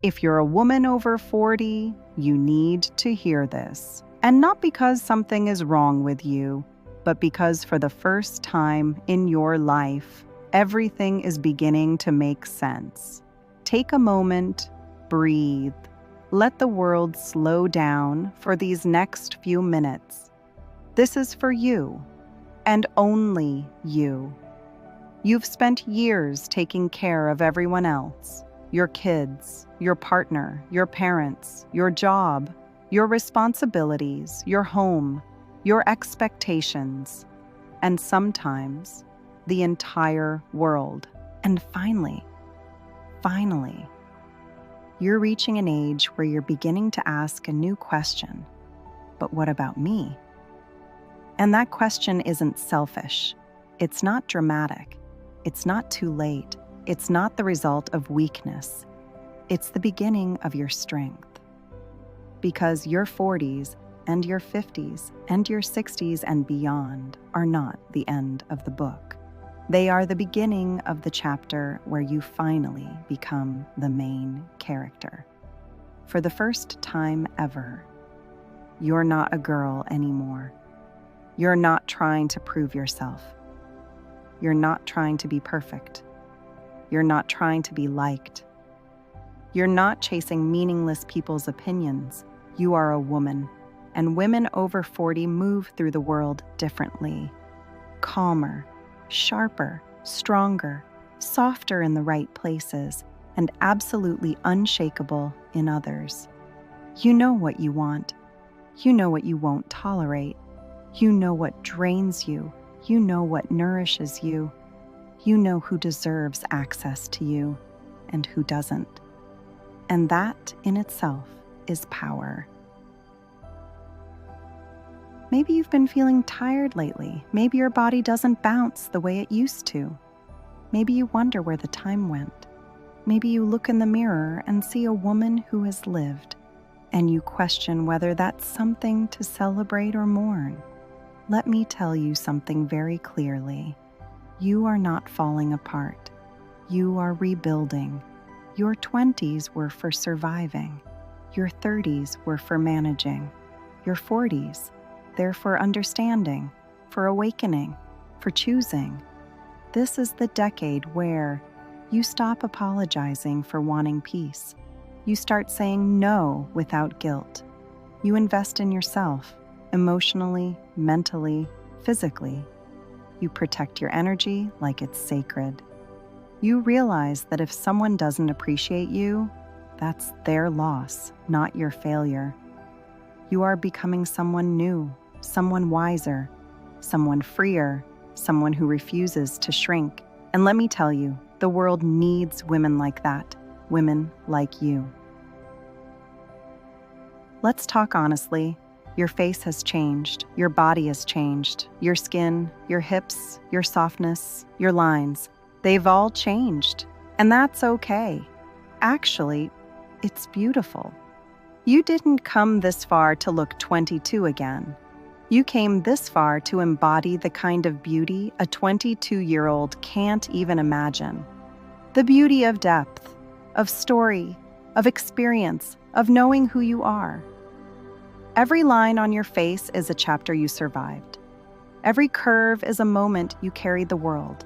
If you're a woman over 40, you need to hear this. And not because something is wrong with you, but because for the first time in your life, everything is beginning to make sense. Take a moment, breathe. Let the world slow down for these next few minutes. This is for you, and only you. You've spent years taking care of everyone else, your kids, your partner, your parents, your job, your responsibilities, your home, your expectations, and sometimes the entire world. And finally, you're reaching an age where you're beginning to ask a new question. But what about me? And that question isn't selfish. It's not dramatic. It's not too late. It's not the result of weakness. It's the beginning of your strength. Because your 40s and your 50s and your 60s and beyond are not the end of the book. They are the beginning of the chapter where you finally become the main character. For the first time ever, you're not a girl anymore. You're not trying to prove yourself. You're not trying to be perfect. You're not trying to be liked. You're not chasing meaningless people's opinions. You are a woman, and women over 40 move through the world differently. Calmer, sharper, stronger, softer in the right places, and absolutely unshakable in others. You know what you want. You know what you won't tolerate. You know what drains you. You know what nourishes you. You know who deserves access to you and who doesn't. And that in itself is power. Maybe you've been feeling tired lately. Maybe your body doesn't bounce the way it used to. Maybe you wonder where the time went. Maybe you look in the mirror and see a woman who has lived, and you question whether that's something to celebrate or mourn. Let me tell you something very clearly. You are not falling apart. You are rebuilding. Your 20s were for surviving. Your 30s were for managing. Your 40s, they're for understanding, for awakening, for choosing. This is the decade where you stop apologizing for wanting peace. You start saying no without guilt. You invest in yourself, emotionally, mentally, physically. You protect your energy like it's sacred. You realize that if someone doesn't appreciate you, that's their loss, not your failure. You are becoming someone new, someone wiser, someone freer, someone who refuses to shrink. And let me tell you, the world needs women like that, women like you. Let's talk honestly. Your face has changed, your body has changed, your skin, your hips, your softness, your lines. They've all changed, and that's okay. Actually, it's beautiful. You didn't come this far to look 22 again. You came this far to embody the kind of beauty a 22-year-old can't even imagine. The beauty of depth, of story, of experience, of knowing who you are. Every line on your face is a chapter you survived. Every curve is a moment you carried the world.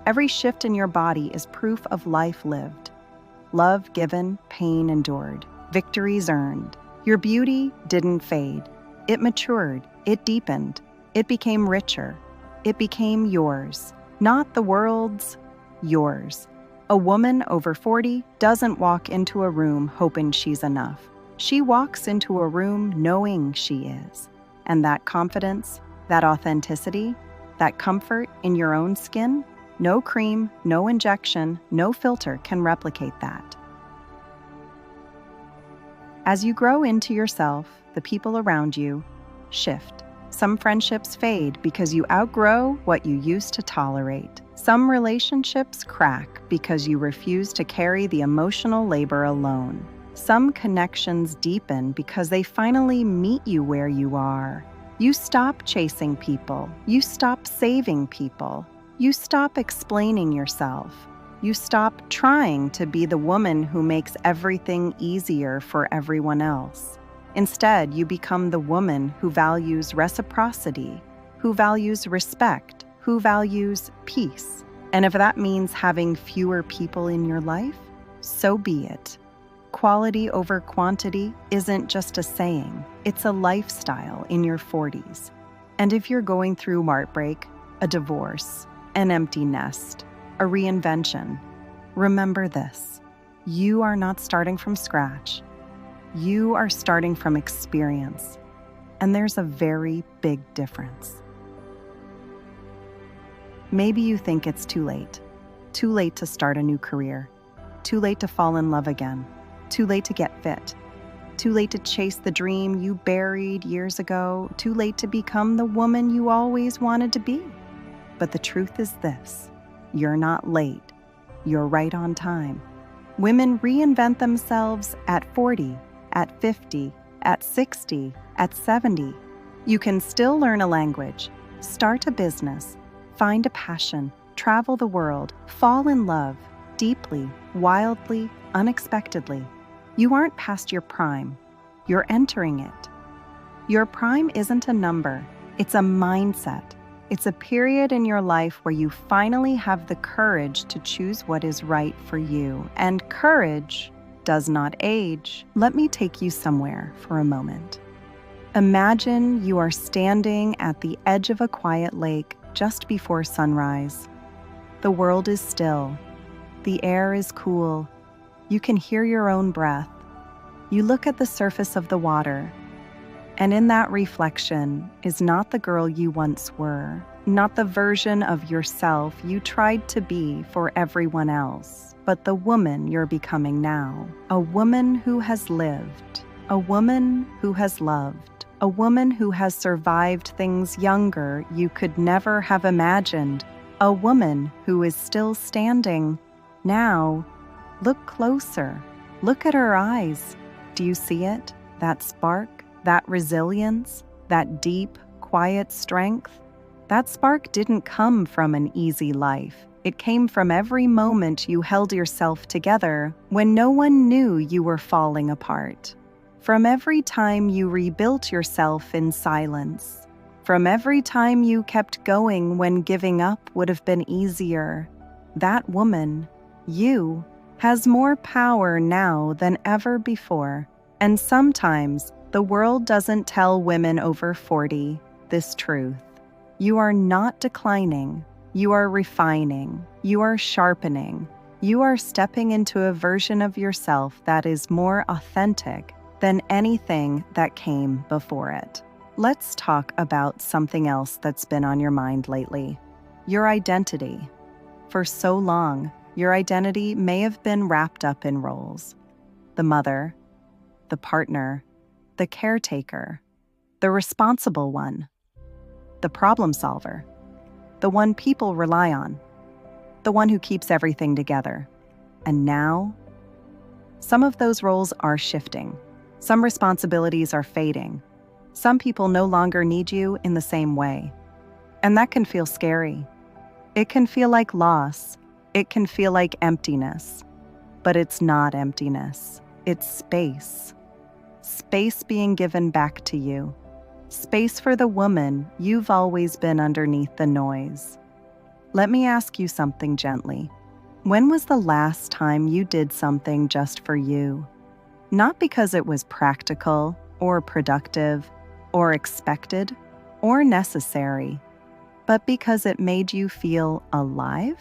Every shift in your body is proof of life lived. Love given, pain endured, victories earned. Your beauty didn't fade. It matured, it deepened, it became richer. It became yours, not the world's, yours. A woman over 40 doesn't walk into a room hoping she's enough. She walks into a room knowing she is. And that confidence, that authenticity, that comfort in your own skin, no cream, no injection, no filter can replicate that. As you grow into yourself, the people around you shift. Some friendships fade because you outgrow what you used to tolerate. Some relationships crack because you refuse to carry the emotional labor alone. Some connections deepen because they finally meet you where you are. You stop chasing people. You stop saving people. You stop explaining yourself. You stop trying to be the woman who makes everything easier for everyone else. Instead, you become the woman who values reciprocity, who values respect, who values peace. And if that means having fewer people in your life, so be it. Quality over quantity isn't just a saying, it's a lifestyle in your 40s. And if you're going through heartbreak, a divorce, an empty nest, a reinvention, remember this: you are not starting from scratch. You are starting from experience. And there's a very big difference. Maybe you think it's too late to start a new career, too late to fall in love again, too late to get fit, too late to chase the dream you buried years ago, too late to become the woman you always wanted to be. But the truth is this: you're not late. You're right on time. Women reinvent themselves at 40, at 50, at 60, at 70. You can still learn a language, start a business, find a passion, travel the world, fall in love, deeply, wildly, unexpectedly. You aren't past your prime. You're entering it. Your prime isn't a number. It's a mindset. It's a period in your life where you finally have the courage to choose what is right for you. And courage does not age. Let me take you somewhere for a moment. Imagine you are standing at the edge of a quiet lake just before sunrise. The world is still. The air is cool. You can hear your own breath. You look at the surface of the water, and in that reflection is not the girl you once were, not the version of yourself you tried to be for everyone else, but the woman you're becoming now. A woman who has lived, a woman who has loved, a woman who has survived things younger you could never have imagined, a woman who is still standing. Now, look closer. Look at her eyes. Do you see it? That spark? That resilience? That deep, quiet strength? That spark didn't come from an easy life. It came from every moment you held yourself together when no one knew you were falling apart. From every time you rebuilt yourself in silence. From every time you kept going when giving up would have been easier. That woman, you, has more power now than ever before. And sometimes the world doesn't tell women over 40 this truth. You are not declining. You are refining. You are sharpening. You are stepping into a version of yourself that is more authentic than anything that came before it. Let's talk about something else that's been on your mind lately: your identity. For so long, your identity may have been wrapped up in roles: the mother, the partner, the caretaker, the responsible one, the problem solver, the one people rely on, the one who keeps everything together. And now, some of those roles are shifting. Some responsibilities are fading. Some people no longer need you in the same way. And that can feel scary. It can feel like loss. It can feel like emptiness. But it's not emptiness. It's space. Space being given back to you. Space for the woman you've always been underneath the noise. Let me ask you something gently. When was the last time you did something just for you? Not because it was practical or productive or expected or necessary, but because it made you feel alive?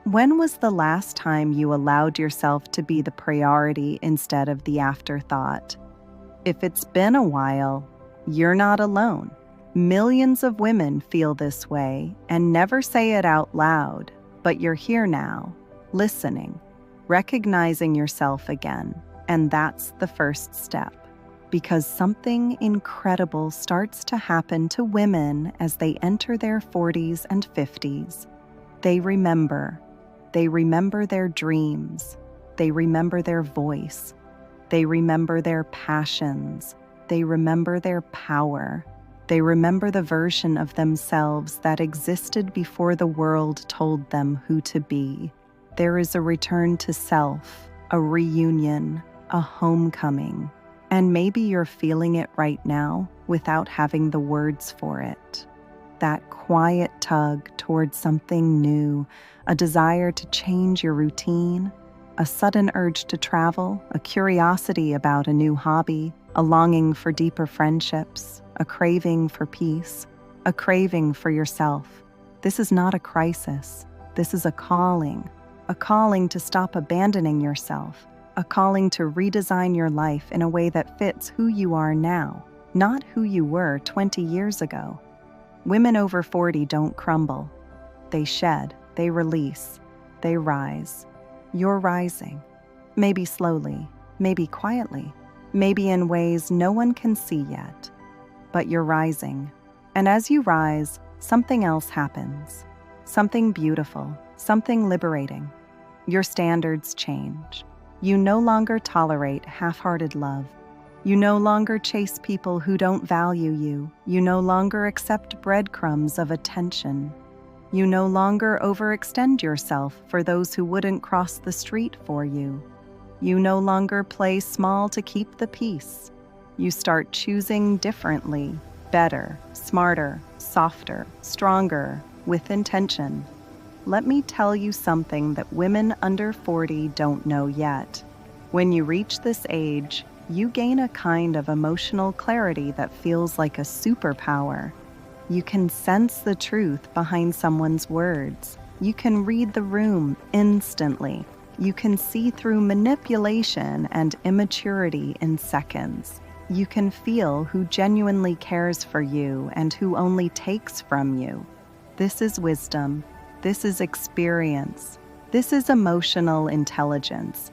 When was the last time you allowed yourself to be the priority instead of the afterthought? If it's been a while, you're not alone. Millions of women feel this way and never say it out loud, but you're here now, listening, recognizing yourself again. And that's the first step, because something incredible starts to happen to women as they enter their 40s and 50s. They remember their dreams. They remember their voice. They remember their passions. They remember their power. They remember the version of themselves that existed before the world told them who to be. There is a return to self, a reunion, a homecoming. And maybe you're feeling it right now without having the words for it. That quiet tug towards something new, a desire to change your routine, a sudden urge to travel, a curiosity about a new hobby, a longing for deeper friendships, a craving for peace, a craving for yourself. This is not a crisis. This is a calling to stop abandoning yourself, a calling to redesign your life in a way that fits who you are now, not who you were 20 years ago. Women over 40 don't crumble. They shed, they release, they rise. You're rising. Maybe slowly, maybe quietly, maybe in ways no one can see yet. But you're rising. And as you rise, something else happens. Something beautiful, something liberating. Your standards change. You no longer tolerate half-hearted love. You no longer chase people who don't value you. You no longer accept breadcrumbs of attention. You no longer overextend yourself for those who wouldn't cross the street for you. You no longer play small to keep the peace. You start choosing differently, better, smarter, softer, stronger, with intention. Let me tell you something that women under 40 don't know yet. When you reach this age, you gain a kind of emotional clarity that feels like a superpower. You can sense the truth behind someone's words. You can read the room instantly. You can see through manipulation and immaturity in seconds. You can feel who genuinely cares for you and who only takes from you. This is wisdom. This is experience. This is emotional intelligence.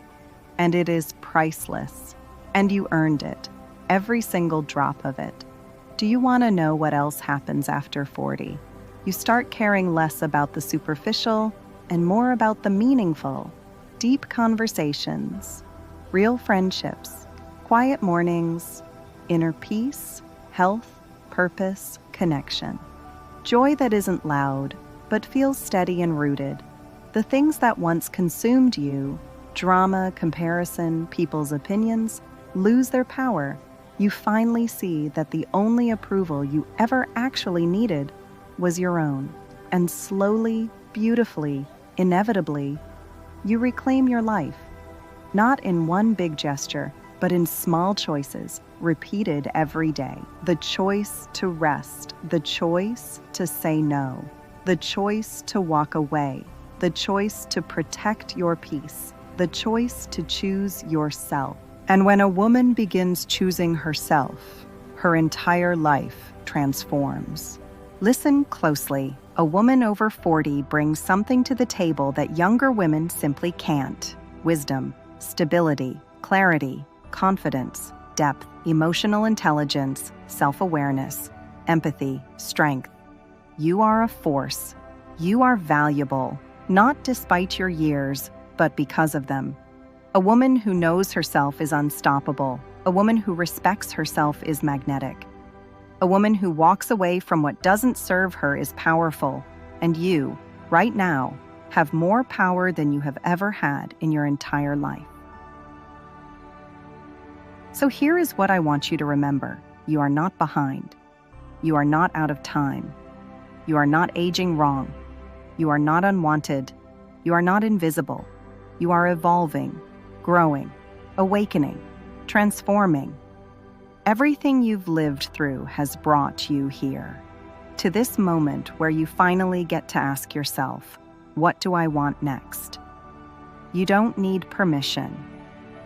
And it is priceless. And you earned it, every single drop of it. Do you want to know what else happens after 40? You start caring less about the superficial and more about the meaningful. Deep conversations, real friendships, quiet mornings, inner peace, health, purpose, connection. Joy that isn't loud, but feels steady and rooted. The things that once consumed you, drama, comparison, people's opinions, lose their power. You finally see that the only approval you ever actually needed was your own. And slowly, beautifully, inevitably, you reclaim your life. Not in one big gesture, but in small choices, repeated every day. The choice to rest, the choice to say no, the choice to walk away, the choice to protect your peace, the choice to choose yourself. And when a woman begins choosing herself, her entire life transforms. Listen closely. A woman over 40 brings something to the table that younger women simply can't. Wisdom, stability, clarity, confidence, depth, emotional intelligence, self-awareness, empathy, strength. You are a force. You are valuable, not despite your years, but because of them. A woman who knows herself is unstoppable. A woman who respects herself is magnetic. A woman who walks away from what doesn't serve her is powerful. And you, right now, have more power than you have ever had in your entire life. So here is what I want you to remember. You are not behind. You are not out of time. You are not aging wrong. You are not unwanted. You are not invisible. You are evolving, growing, awakening, transforming. Everything you've lived through has brought you here, to this moment where you finally get to ask yourself, what do I want next? You don't need permission.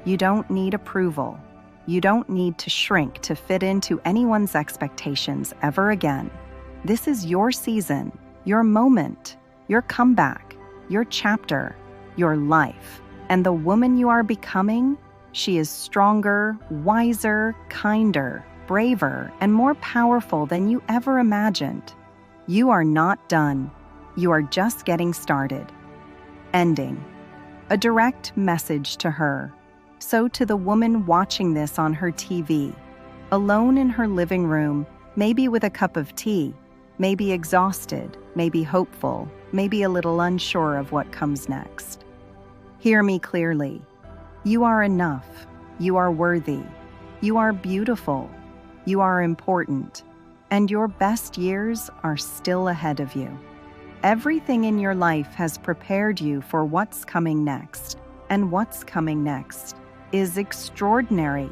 You don't need approval. You don't need to shrink to fit into anyone's expectations ever again. This is your season, your moment, your comeback, your chapter, your life. And the woman you are becoming, she is stronger, wiser, kinder, braver, and more powerful than you ever imagined. You are not done. You are just getting started. Ending. A direct message to her. So to the woman watching this on her TV, alone in her living room, maybe with a cup of tea, maybe exhausted, maybe hopeful, maybe a little unsure of what comes next. Hear me clearly. You are enough. You are worthy. You are beautiful. You are important. And your best years are still ahead of you. Everything in your life has prepared you for what's coming next. And what's coming next is extraordinary.